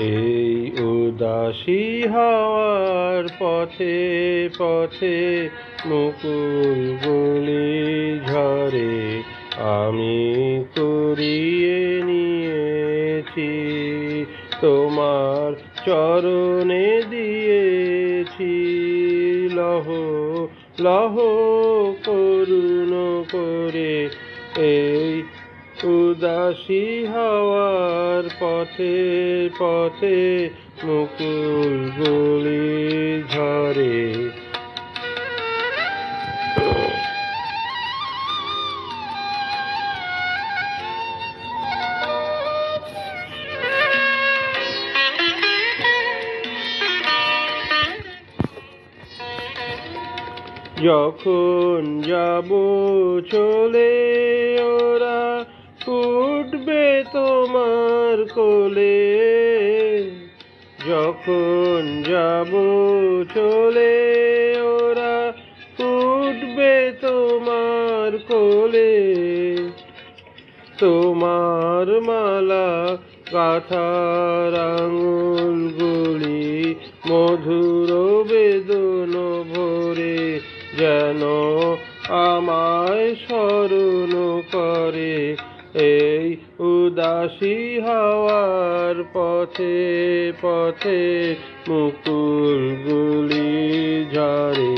এই উদাসী হাওয়ার পথে পথে মুকুলগুলি ঝরে, আমি কুড়িয়ে নিয়েছি তোমার চরণে দিয়েছি। লহ লহ করুণ করে এই উদাসী হাওয়ার পথে পথে মুকুলগুলি ঝরে। যখন যাব চলে ওরা উঠবে তোমার কোলে, যখন যাব চলে ওরা উঠবে তোমার কোলে। তোমার মালা গাথার আঙুলগুলি মধুর বেদন ভরে যেন আমায় স্মরণ করে। এই উদাসী হাওয়ার পথে পথে মুকুলগুলি ঝরে।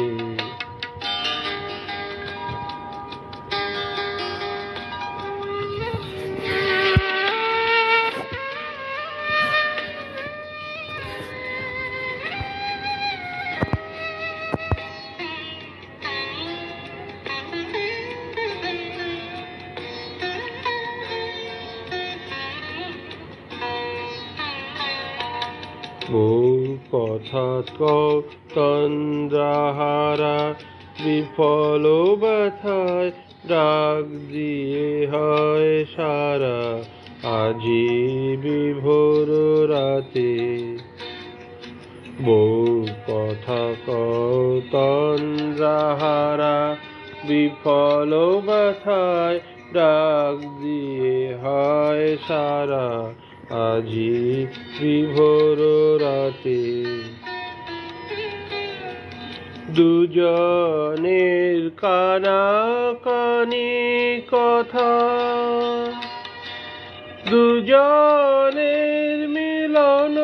বহু কথা তন্দ্রাহারা বিফল ব্যথায় ডাক দিয়ে হয় সারা আজি বিভোর রাতে। বহু কথা তন্দ্রাহারা বিফল ব্যথায় ডাক দিয়ে হয় সারা আজি বিভোর রাতে। দুজনের কানাকানি কথা, দুজনের মিলন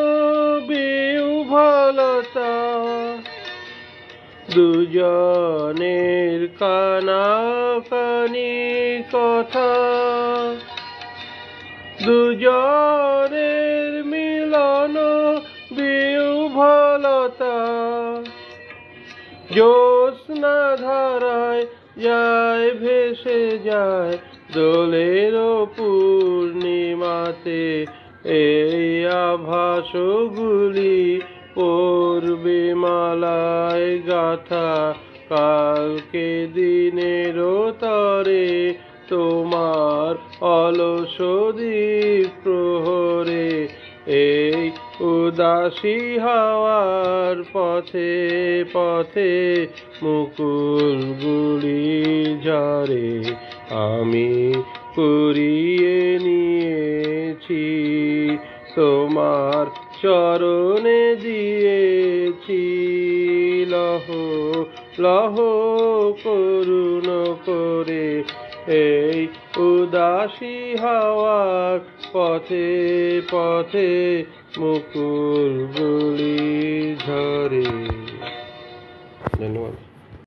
বিহ্বলতা, দুজনের কানাকানি কথা, দুজনের মিলন বিহ্বলতা। জ্যোৎস্না ধারায় যায় ভেসে যায় দোলের পূর্ণিমাতে, এই আভাসগুলি পড়বে মালায় গাথা কালকে দিনের তরে তোমার অলস দ্বীপ প্রহরে। এই উদাসী হাওয়ার পথে পথে মুকুলগুলি ঝরে, আমি কুড়িয়ে নিয়েছি তোমার চরণে দিয়েছি। লহ লহ করুণ করে এই উদাসী হাওয়ার পথে পথে মুকুলগুলি ঝরে। ধন্যবাদ।